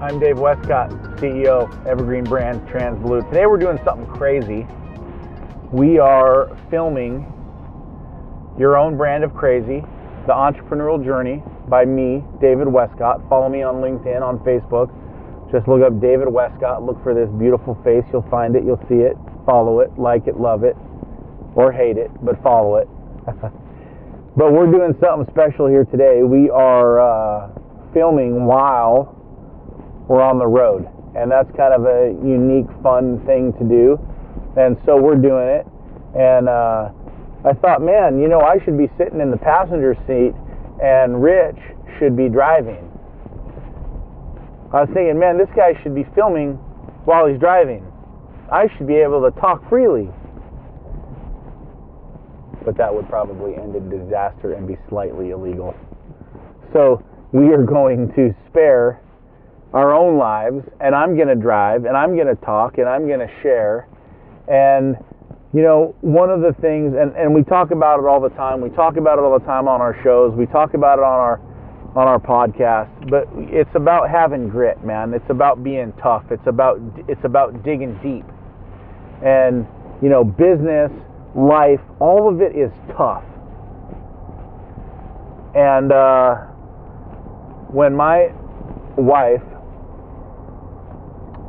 I'm Dave Westcott, CEO, Evergreen Brand, TransBlue. Today we're doing something crazy. We are filming Your Own Brand of Crazy, The Entrepreneurial Journey by me, David Westcott. Follow me on LinkedIn, on Facebook. Just look up David Westcott, look for this beautiful face. You'll find it, you'll see it, follow it, like it, love it, or hate it, but follow it. But we're doing something special here today. We are filming while we're on the road, and that's kind of a unique, fun thing to do, and so we're doing it. And I thought, man, you know, I should be sitting in the passenger seat and Rich should be driving. I was thinking, man, this guy should be filming while he's driving. I should be able to talk freely. But that would probably end in disaster and be slightly illegal. So we are going to spare our own lives, and I'm going to drive, and I'm going to talk, and I'm going to share. And, you know, one of the things, and we talk about it all the time. We talk about it all the time on our shows. We talk about it on our podcast. But it's about having grit, man. It's about being tough. It's about digging deep. And, you know, business, life, all of it is tough. And when my wife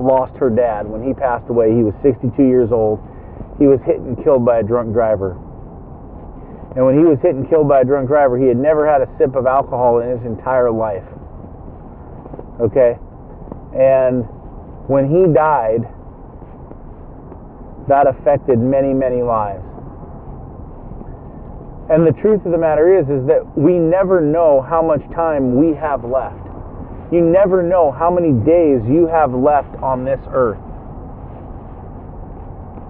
lost her dad, when he passed away, he was 62 years old. He was hit and killed by a drunk driver. And when he was hit and killed by a drunk driver, he had never had a sip of alcohol in his entire life. Okay? And when he died, that affected many, many lives. And the truth of the matter is that we never know how much time we have left. You never know how many days you have left on this earth.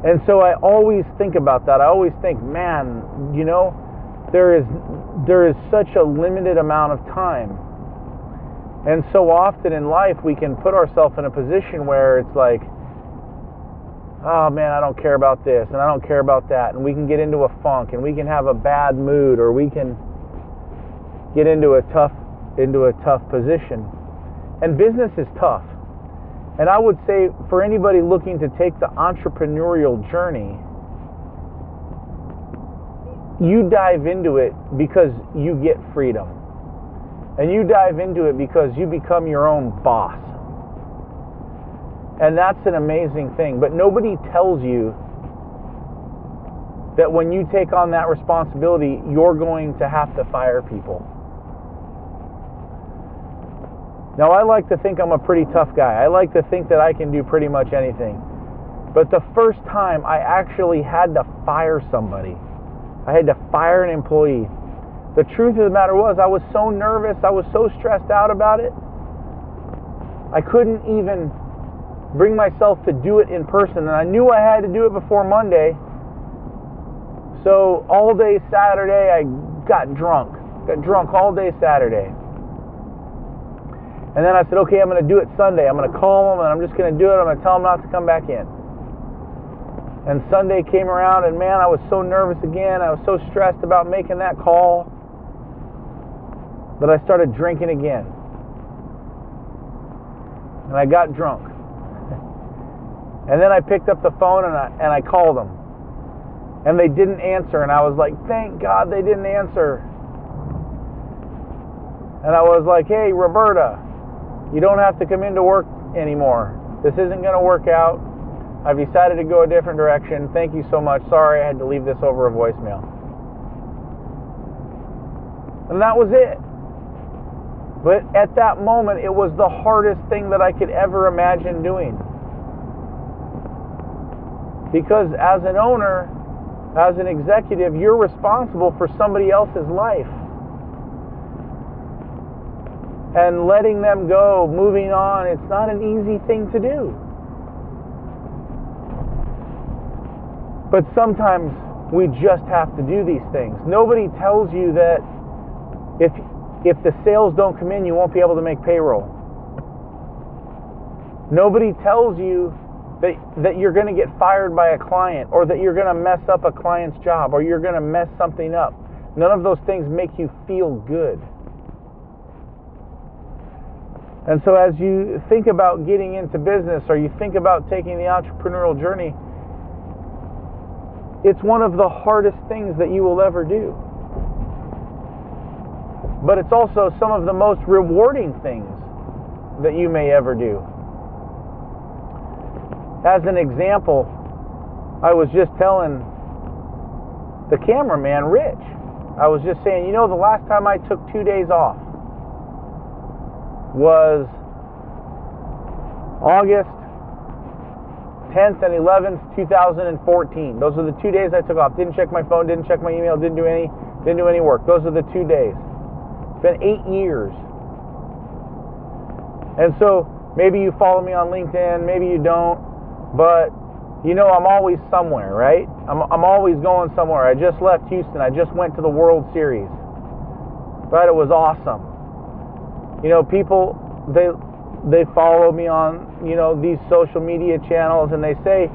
And so I always think about that. I always think, man, you know, there is such a limited amount of time. And so often in life we can put ourselves in a position where it's like, oh man, I don't care about this and I don't care about that, and we can get into a funk and we can have a bad mood, or we can get into a tough position. And business is tough. And I would say for anybody looking to take the entrepreneurial journey, you dive into it because you get freedom. And you dive into it because you become your own boss. And that's an amazing thing. But nobody tells you that when you take on that responsibility, you're going to have to fire people. Now, I like to think I'm a pretty tough guy. I like to think that I can do pretty much anything. But the first time I actually had to fire somebody, I had to fire an employee, the truth of the matter was I was so nervous, I was so stressed out about it, I couldn't even bring myself to do it in person. And I knew I had to do it before Monday. So all day Saturday I got drunk all day Saturday. And then I said, okay, I'm going to do it Sunday. I'm going to call them and I'm just going to do it. I'm going to tell them not to come back in. And Sunday came around and man, I was so nervous again. I was so stressed about making that call that I started drinking again. And I got drunk. And then I picked up the phone and I called them. And they didn't answer. And I was like, thank God they didn't answer. And I was like, hey, Roberta, you don't have to come into work anymore. This isn't going to work out. I've decided to go a different direction. Thank you so much. Sorry I had to leave this over a voicemail. And that was it. But at that moment, it was the hardest thing that I could ever imagine doing. Because as an owner, as an executive, you're responsible for somebody else's life. And letting them go, moving on, it's not an easy thing to do. But sometimes we just have to do these things. Nobody tells you that if the sales don't come in, you won't be able to make payroll. Nobody tells you that you're going to get fired by a client, or that you're going to mess up a client's job, or you're going to mess something up. None of those things make you feel good. And so as you think about getting into business, or you think about taking the entrepreneurial journey, it's one of the hardest things that you will ever do. But it's also some of the most rewarding things that you may ever do. As an example, I was just telling the cameraman, Rich, I was just saying, the last time I took 2 days off was August 10th and 11th, 2014. Those are the 2 days I took off. Didn't check my phone, didn't check my email, didn't do any work. Those are the 2 days. It's been 8 years. And so maybe you follow me on LinkedIn, maybe you don't, but I'm always somewhere, right? I'm always going somewhere. I just left Houston. I just went to the World Series. Right? It was awesome. People, they follow me on, these social media channels, and they say,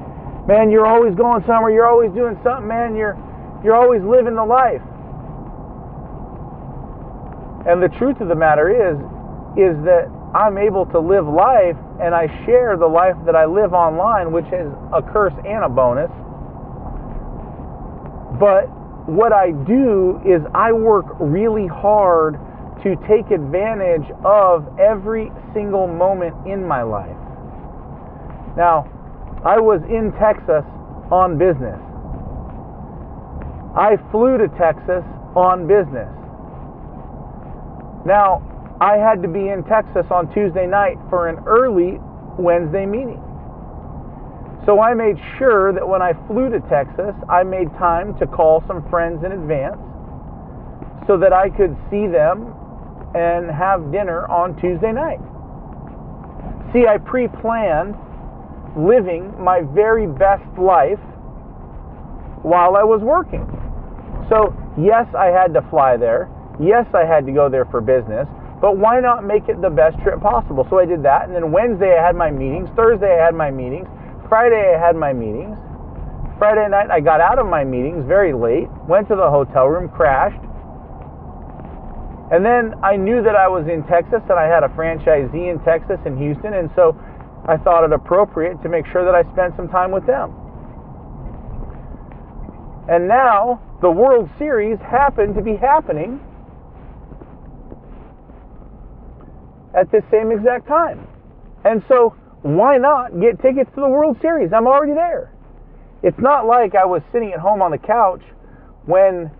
man, you're always going somewhere. You're always doing something, man. You're always living the life. And the truth of the matter is that I'm able to live life, and I share the life that I live online, which is a curse and a bonus. But what I do is I work really hard to take advantage of every single moment in my life. Now, I was in Texas on business. I flew to Texas on business. Now, I had to be in Texas on Tuesday night for an early Wednesday meeting. So I made sure that when I flew to Texas, I made time to call some friends in advance so that I could see them and have dinner on Tuesday night. See, I pre-planned living my very best life while I was working. So yes, I had to fly there. Yes, I had to go there for business. But why not make it the best trip possible? So I did that, and then Wednesday I had my meetings, Thursday I had my meetings, Friday I had my meetings. Friday night I got out of my meetings very late, went to the hotel room, crashed, and then I knew that I was in Texas and I had a franchisee in Texas in Houston, and so I thought it appropriate to make sure that I spent some time with them. And now the World Series happened to be happening at this same exact time. And so why not get tickets to the World Series? I'm already there. It's not like I was sitting at home on the couch when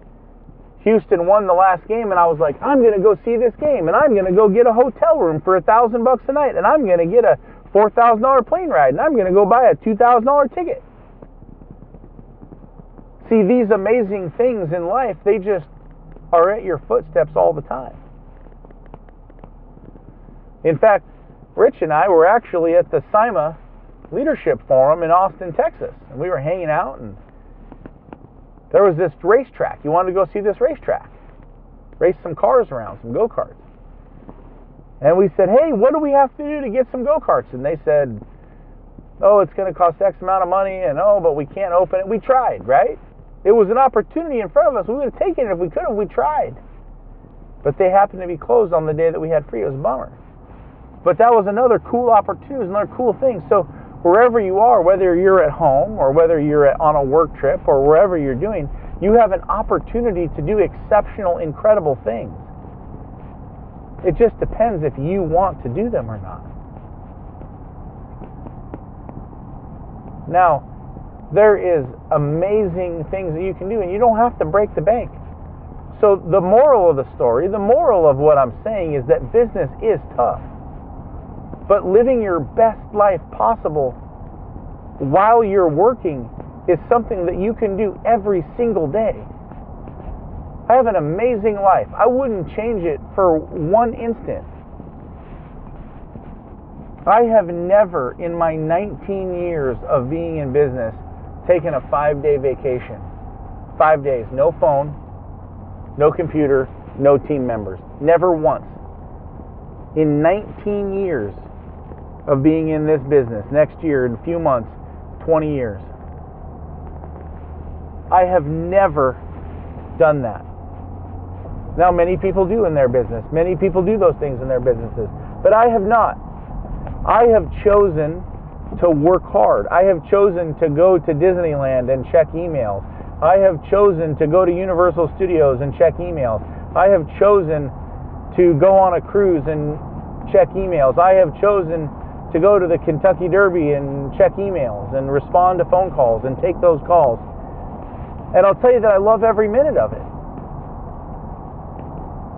Houston won the last game and I was like, I'm going to go see this game, and I'm going to go get a hotel room for $1,000 a night, and I'm going to get a $4,000 plane ride, and I'm going to go buy a $2,000 ticket. See, these amazing things in life, they just are at your footsteps all the time. In fact, Rich and I were actually at the SIMA Leadership Forum in Austin, Texas, and we were hanging out, and there was this racetrack. You wanted to go see this racetrack, race some cars around, some go-karts. And we said, hey, what do we have to do to get some go-karts? And they said, oh, it's going to cost X amount of money, and oh, but we can't open it. We tried, right? It was an opportunity in front of us. We would have taken it if we could have. We tried. But they happened to be closed on the day that we had free. It was a bummer. But that was another cool opportunity, another cool thing. So wherever you are, whether you're at home or whether you're on a work trip or wherever you're doing, you have an opportunity to do exceptional, incredible things. It just depends if you want to do them or not. Now, there is amazing things that you can do, and you don't have to break the bank. So the moral of the story, the moral of what I'm saying is that business is tough. But living your best life possible while you're working is something that you can do every single day. I have an amazing life. I wouldn't change it for one instant. I have never in my 19 years of being in business taken a 5-day vacation. 5 days, no phone, no computer, no team members. Never once. In 19 years of being in this business, next year, in a few months, 20 years, I have never done that. Now, many people do in their business. Many people do those things in their businesses. But I have not. I have chosen to work hard. I have chosen to go to Disneyland and check emails. I have chosen to go to Universal Studios and check emails. I have chosen to go on a cruise and check emails. I have chosen to go to the Kentucky Derby and check emails and respond to phone calls and take those calls. And I'll tell you that I love every minute of it.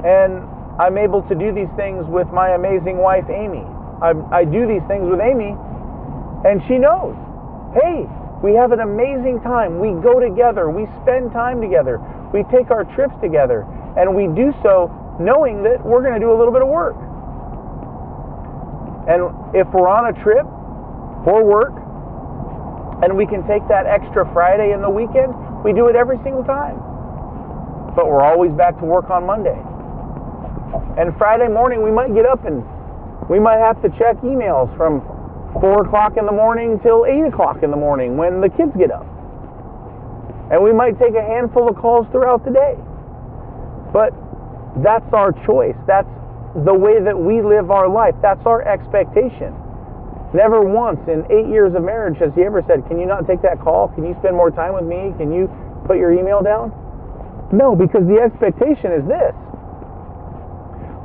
And I'm able to do these things with my amazing wife, Amy. I do these things with Amy, and she knows. Hey, we have an amazing time. We go together. We spend time together. We take our trips together. And we do so knowing that we're going to do a little bit of work. And if we're on a trip for work, and we can take that extra Friday in the weekend, we do it every single time. But we're always back to work on Monday. And Friday morning, we might get up and we might have to check emails from 4 o'clock in the morning till 8 o'clock in the morning when the kids get up. And we might take a handful of calls throughout the day. But that's our choice. That's the way that we live our life. That's our expectation. Never once in 8 years of marriage has he ever said, can you not take that call? Can you spend more time with me? Can you put your email down? No, because the expectation is this.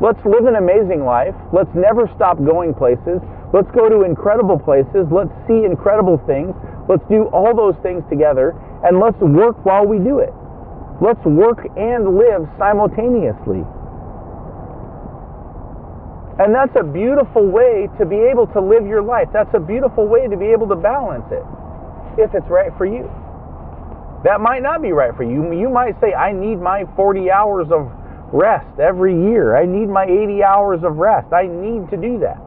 Let's live an amazing life. Let's never stop going places. Let's go to incredible places. Let's see incredible things. Let's do all those things together. And let's work while we do it. Let's work and live simultaneously. And that's a beautiful way to be able to live your life. That's a beautiful way to be able to balance it, if it's right for you. That might not be right for you. You might say, I need my 40 hours of rest every year. I need my 80 hours of rest. I need to do that.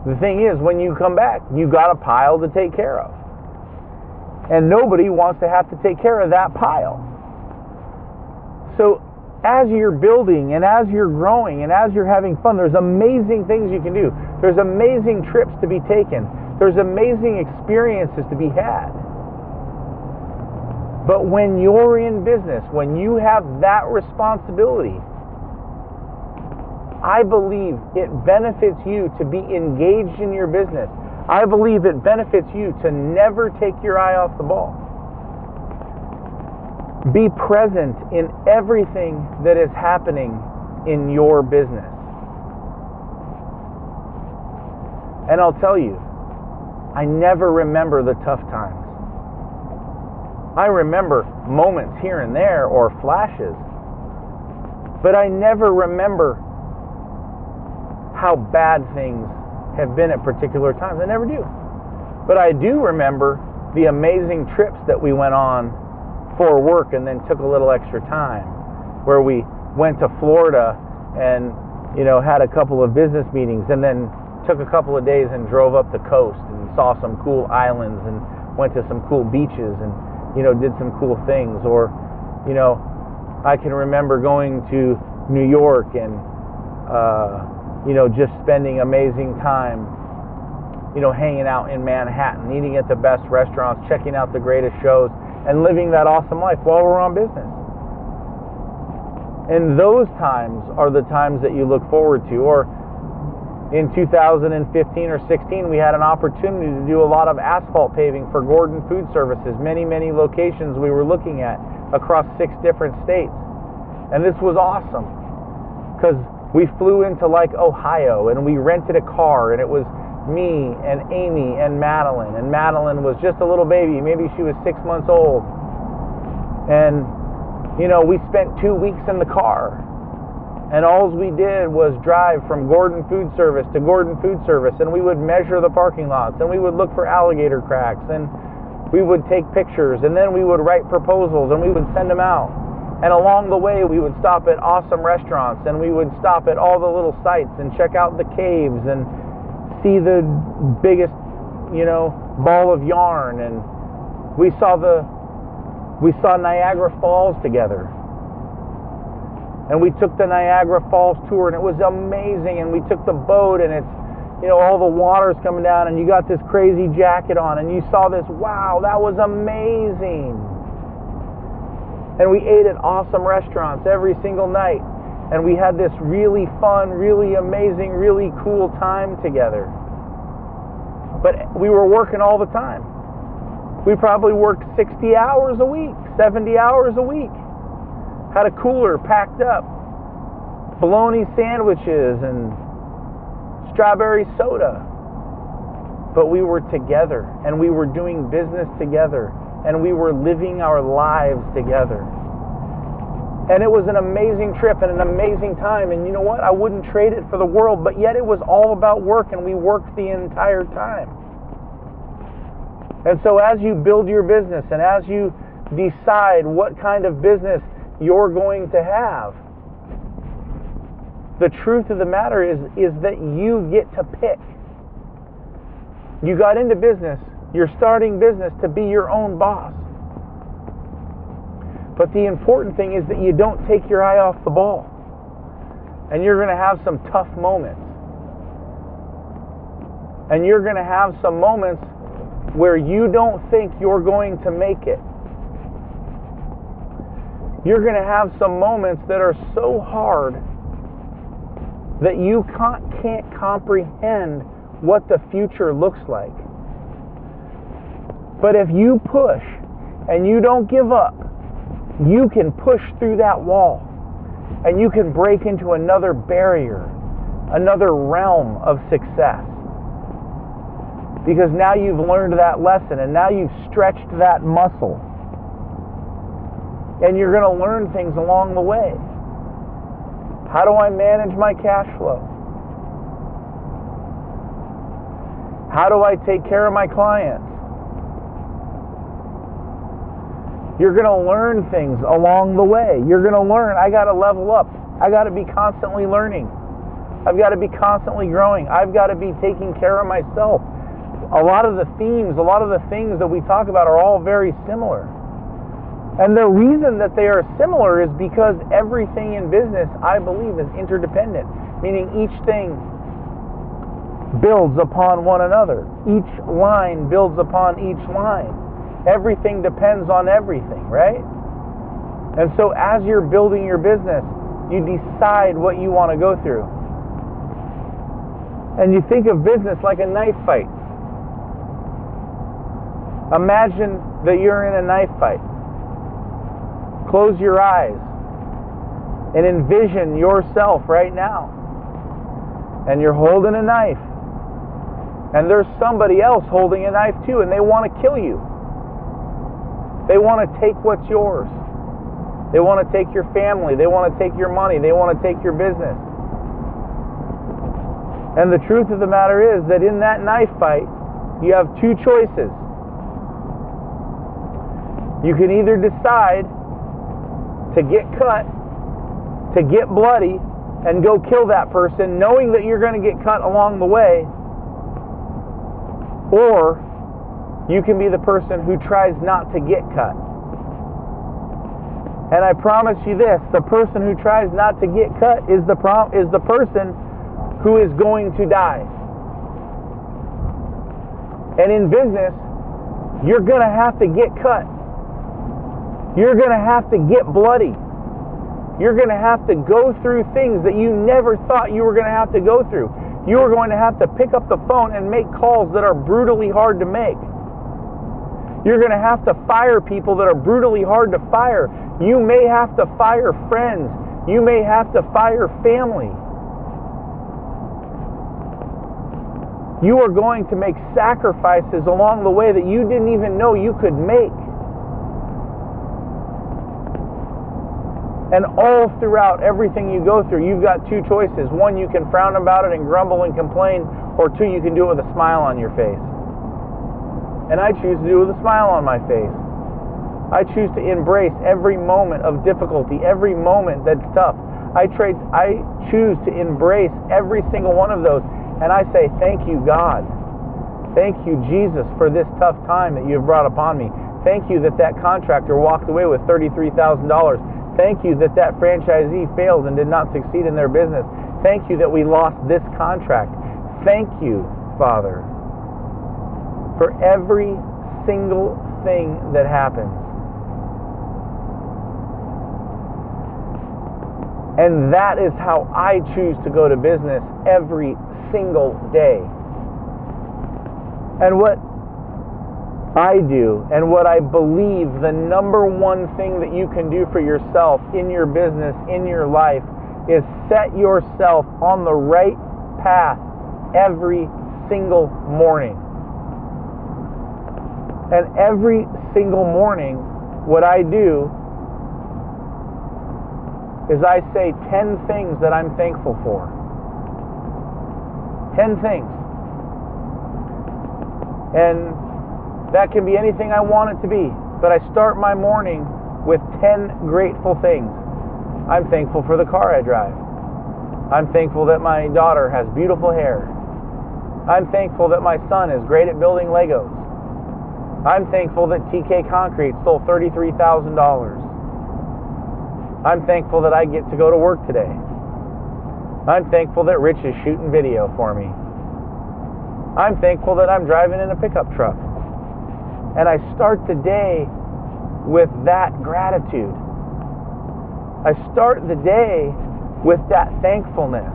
The thing is, when you come back, you got a pile to take care of. And nobody wants to have to take care of that pile. So as you're building and as you're growing and as you're having fun, there's amazing things you can do. There's amazing trips to be taken. There's amazing experiences to be had. But when you're in business, when you have that responsibility, I believe it benefits you to be engaged in your business. I believe it benefits you to never take your eye off the ball. Be present in everything that is happening in your business. And I'll tell you, I never remember the tough times. I remember moments here and there or flashes, but I never remember how bad things have been at particular times. I never do. But I do remember the amazing trips that we went on for work and then took a little extra time, where we went to Florida and, had a couple of business meetings and then took a couple of days and drove up the coast and saw some cool islands and went to some cool beaches and did some cool things. Or, I can remember going to New York and, just spending amazing time, hanging out in Manhattan, eating at the best restaurants, checking out the greatest shows, and living that awesome life while we're on business. And those times are the times that you look forward to. Or in 2015 or 16, we had an opportunity to do a lot of asphalt paving for Gordon Food Services, many, many locations we were looking at across 6 different states. And this was awesome because we flew into Ohio and we rented a car, and it was me and Amy and Madeline. And Madeline was just a little baby. Maybe she was 6 months old. And, we spent 2 weeks in the car. And all we did was drive from Gordon Food Service to Gordon Food Service, and we would measure the parking lots, and we would look for alligator cracks, and we would take pictures, and then we would write proposals, and we would send them out. And along the way, we would stop at awesome restaurants, and we would stop at all the little sites and check out the caves and see the biggest, ball of yarn. And we saw Niagara Falls together. And we took the Niagara Falls tour, and it was amazing. And we took the boat, and it's, all the water's coming down, and you got this crazy jacket on, and you saw this, wow, that was amazing. And we ate at awesome restaurants every single night. And we had this really fun, really amazing, really cool time together. But we were working all the time. We probably worked 60 hours a week, 70 hours a week. Had a cooler packed up, bologna sandwiches and strawberry soda. But we were together, and we were doing business together, and we were living our lives together. And it was an amazing trip and an amazing time. And you know what? I wouldn't trade it for the world, but yet it was all about work, and we worked the entire time. And so as you build your business and as you decide what kind of business you're going to have, the truth of the matter is that you get to pick. You got into business, you're starting business to be your own boss. But the important thing is that you don't take your eye off the ball. And you're going to have some tough moments. And you're going to have some moments where you don't think you're going to make it. You're going to have some moments that are so hard that you can't comprehend what the future looks like. But if you push and you don't give up, you can push through that wall and you can break into another barrier, another realm of success. Because now you've learned that lesson and now you've stretched that muscle. And you're going to learn things along the way. How do I manage my cash flow? How do I take care of my clients? You're going to learn things along the way. You're going to learn, I got to level up. I got to be constantly learning. I've got to be constantly growing. I've got to be taking care of myself. A lot of the themes, a lot of the things that we talk about are all very similar. And the reason that they are similar is because everything in business, I believe, is interdependent. Meaning each thing builds upon one another. Each line builds upon each line. Everything depends on everything, right? And so as you're building your business, you decide what you want to go through. And you think of business like a knife fight. Imagine that you're in a knife fight. Close your eyes and envision yourself right now. And you're holding a knife. And there's somebody else holding a knife too, and they want to kill you. They want to take what's yours. They want to take your family. They want to take your money. They want to take your business. And the truth of the matter is that in that knife fight, you have two choices. You can either decide to get cut, to get bloody, and go kill that person, knowing that you're going to get cut along the way, or you can be the person who tries not to get cut. And I promise you this, the person who tries not to get cut is the person who is going to die. And in business, you're going to have to get cut. You're going to have to get bloody. You're going to have to go through things that you never thought you were going to have to go through. You are going to have to pick up the phone and make calls that are brutally hard to make. You're going to have to fire people that are brutally hard to fire. You may have to fire friends. You may have to fire family. You are going to make sacrifices along the way that you didn't even know you could make. And all throughout everything you go through, you've got two choices. One, you can frown about it and grumble and complain, or two, you can do it with a smile on your face. And I choose to do it with a smile on my face. I choose to embrace every moment of difficulty, every moment that's tough. I choose to embrace every single one of those. And I say, thank you, God. Thank you, Jesus, for this tough time that you have brought upon me. Thank you that that contractor walked away with $33,000. Thank you that that franchisee failed and did not succeed in their business. Thank you that we lost this contract. Thank you, Father, for every single thing that happens. And that is how I choose to go to business every single day. And what I do and what I believe the number one thing that you can do for yourself in your business, in your life, is set yourself on the right path every single morning. And every single morning, what I do is I say 10 things that I'm thankful for. 10 things. And that can be anything I want it to be. But I start my morning with 10 grateful things. I'm thankful for the car I drive. I'm thankful that my daughter has beautiful hair. I'm thankful that my son is great at building Legos. I'm thankful that TK Concrete stole $33,000. I'm thankful that I get to go to work today. I'm thankful that Rich is shooting video for me. I'm thankful that I'm driving in a pickup truck. And I start the day with that gratitude. I start the day with that thankfulness.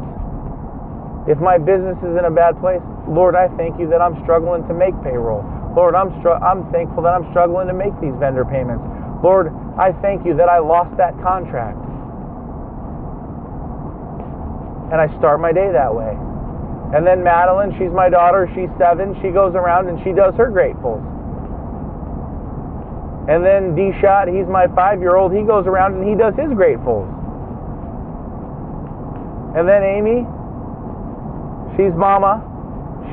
If my business is in a bad place, Lord, I thank you that I'm struggling to make payroll. Lord, I'm thankful that I'm struggling to make these vendor payments. Lord, I thank you that I lost that contract. And I start my day that way. And then Madeline, she's my daughter, she's 7. She goes around and she does her gratefuls. And then D-Shot, he's my 5-year-old, he goes around and he does his gratefuls. And then Amy, she's mama,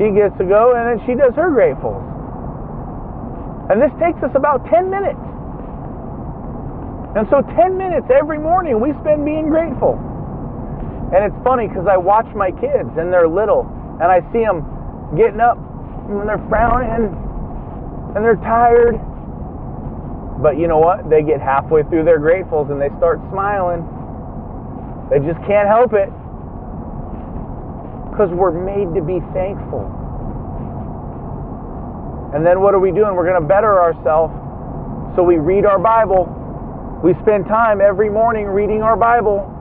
she gets to go and then she does her gratefuls. And this takes us about 10 minutes. And so 10 minutes every morning we spend being grateful. And it's funny because I watch my kids and they're little and I see them getting up and they're frowning and they're tired. But you know what? They get halfway through their gratefuls and they start smiling. They just can't help it. Because we're made to be thankful. And then what are we doing? We're going to better ourselves. So we read our Bible. We spend time every morning reading our Bible.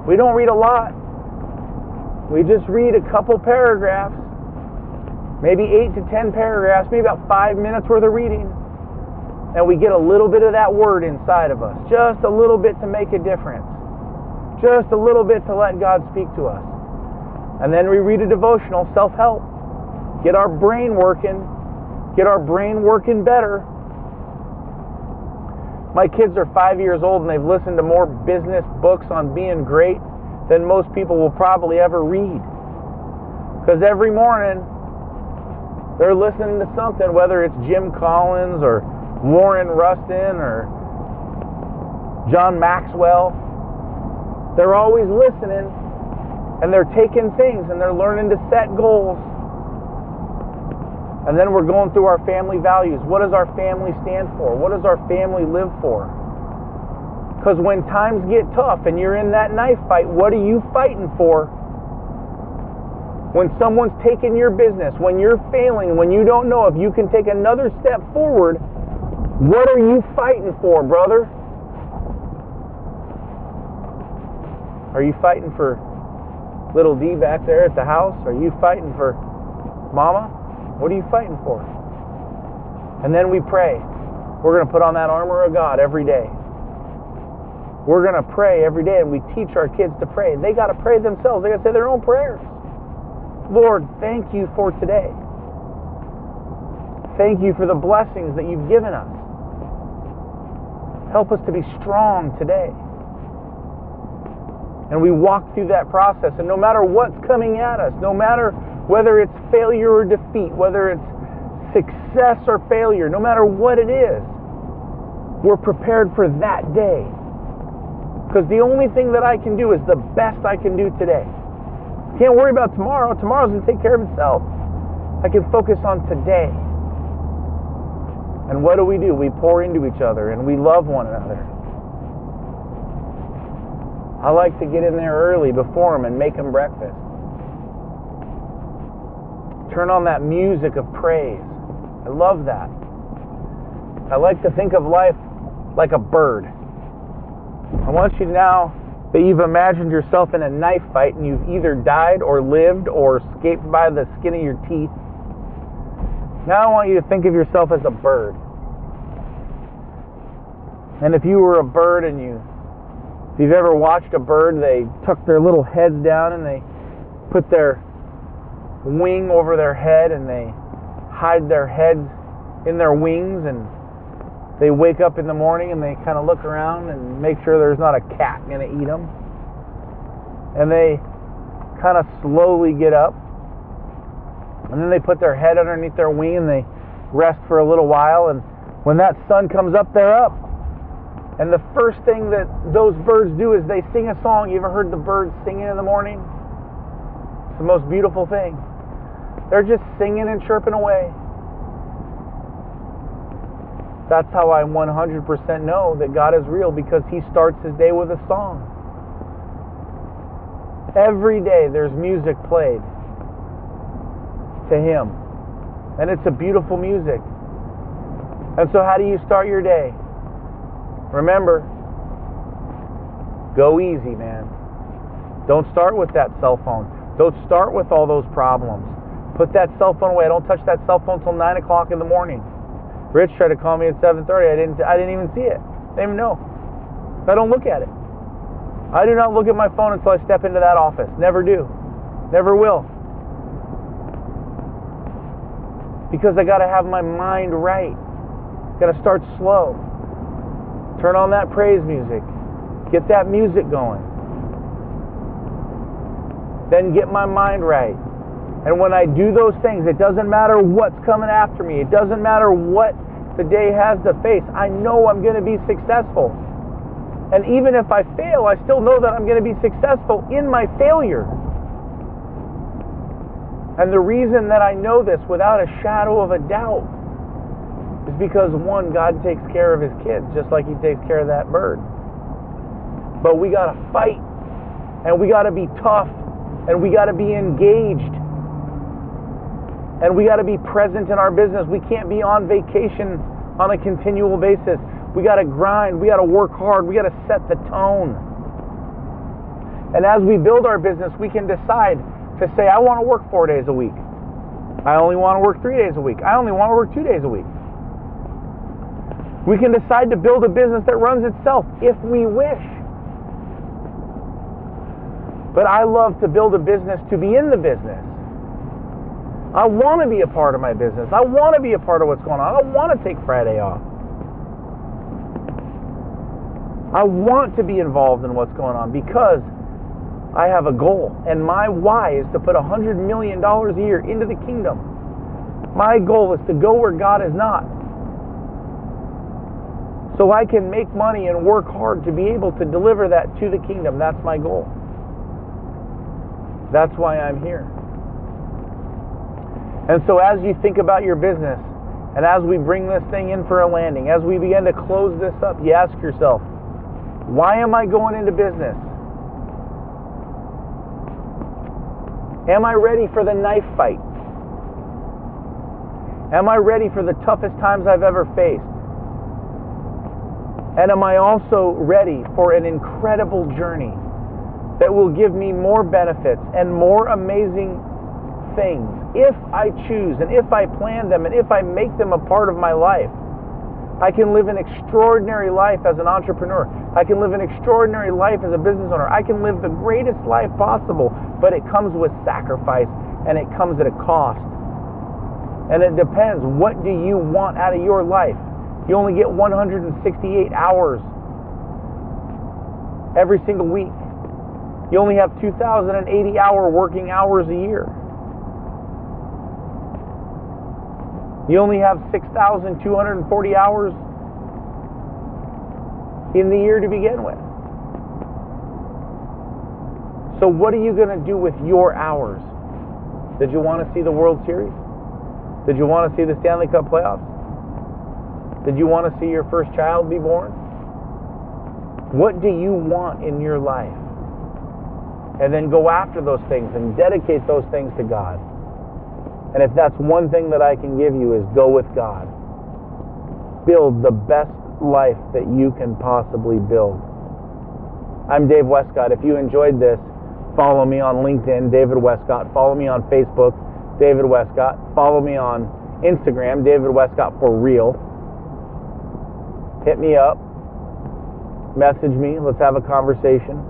We don't read a lot. We just read a couple paragraphs. Maybe 8 to 10 paragraphs. Maybe about 5 minutes worth of reading. And we get a little bit of that word inside of us. Just a little bit to make a difference. Just a little bit to let God speak to us. And then we read a devotional, self-help. Get our brain working. Get our brain working better. My kids are 5 years old and they've listened to more business books on being great than most people will probably ever read. Because every morning they're listening to something, whether it's Jim Collins or Warren Rustin or John Maxwell. They're always listening and they're taking things and they're learning to set goals. And then we're going through our family values. What does our family stand for? What does our family live for? Because when times get tough and you're in that knife fight, what are you fighting for? When someone's taking your business, when you're failing, when you don't know if you can take another step forward, what are you fighting for, brother? Are you fighting for little D back there at the house? Are you fighting for mama? What are you fighting for? And then we pray. We're going to put on that armor of God every day. We're going to pray every day, and we teach our kids to pray. They got to pray themselves. They got to say their own prayers. Lord, thank you for today. Thank you for the blessings that you've given us. Help us to be strong today. And we walk through that process, and no matter what's coming at us, no matter whether it's failure or defeat, whether it's success or failure, no matter what it is, we're prepared for that day. Because the only thing that I can do is the best I can do today. Can't worry about tomorrow. Tomorrow's going to take care of itself. I can focus on today. And what do? We pour into each other and we love one another. I like to get in there early before them and make them breakfast. Turn on that music of praise. I love that. I like to think of life like a bird. I want you to now that you've imagined yourself in a knife fight and you've either died or lived or escaped by the skin of your teeth. Now I want you to think of yourself as a bird. And if you were a bird and if you've ever watched a bird, they tuck their little heads down and they put their wing over their head and they hide their heads in their wings, and they wake up in the morning and they kind of look around and make sure there's not a cat going to eat them. And they kind of slowly get up, and then they put their head underneath their wing and they rest for a little while, and when that sun comes up, they're up. And the first thing that those birds do is they sing a song. You ever heard the birds singing in the morning? It's the most beautiful thing. They're just singing and chirping away. That's how I 100% know that God is real, because He starts His day with a song. Every day there's music played to Him. And it's a beautiful music. And so how do you start your day? Remember, go easy, man. Don't start with that cell phone. Don't start with all those problems. Put that cell phone away. Don't touch that cell phone until 9 o'clock in the morning. Rich tried to call me at 7:30. I didn't even see it. I didn't even know. I don't look at it. I do not look at my phone until I step into that office. Never do. Never will. Because I got to have my mind right. Got to start slow. Turn on that praise music. Get that music going. Then get my mind right. And when I do those things, it doesn't matter what's coming after me. It doesn't matter what the day has to face. I know I'm going to be successful. And even if I fail, I still know that I'm going to be successful in my failure. And the reason that I know this without a shadow of a doubt is because, one, God takes care of His kids just like He takes care of that bird. But we got to fight, and we got to be tough, and we got to be engaged, and we got to be present in our business. We can't be on vacation on a continual basis. We got to grind. We got to work hard. We got to set the tone. And as we build our business, we can decide to say, I want to work 4 days a week. I only want to work 3 days a week. I only want to work 2 days a week. We can decide to build a business that runs itself if we wish. But I love to build a business to be in the business. I want to be a part of my business. I want to be a part of what's going on. I don't want to take Friday off. I want to be involved in what's going on because I have a goal. And my why is to put $100 million a year into the kingdom. My goal is to go where God is not. So I can make money and work hard to be able to deliver that to the kingdom. That's my goal. That's why I'm here. And so as you think about your business, and as we bring this thing in for a landing, as we begin to close this up, you ask yourself, why am I going into business? Am I ready for the knife fight? Am I ready for the toughest times I've ever faced? And am I also ready for an incredible journey that will give me more benefits and more amazing things if I choose and if I plan them and if I make them a part of my life? I can live an extraordinary life as an entrepreneur. I can live an extraordinary life as a business owner. I can live the greatest life possible, but it comes with sacrifice and it comes at a cost. And it depends. What do you want out of your life? You only get 168 hours every single week. You only have 2,080 working hours a year. You only have 6,240 hours in the year to begin with. So what are you going to do with your hours? Did you want to see the World Series? Did you want to see the Stanley Cup playoffs? Did you want to see your first child be born? What do you want in your life? And then go after those things and dedicate those things to God. And if that's one thing that I can give you is go with God. Build the best life that you can possibly build. I'm Dave Westcott. If you enjoyed this, follow me on LinkedIn, David Westcott. Follow me on Facebook, David Westcott. Follow me on Instagram, David Westcott for real. Hit me up. Message me. Let's have a conversation.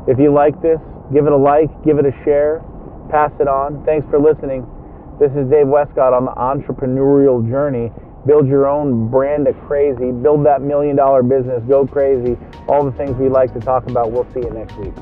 If you like this, give it a like, give it a share, pass it on. Thanks for listening. This is Dave Westcott on the entrepreneurial journey. Build your own brand of crazy. Build that $1 million business. Go crazy. All the things we like to talk about. We'll see you next week.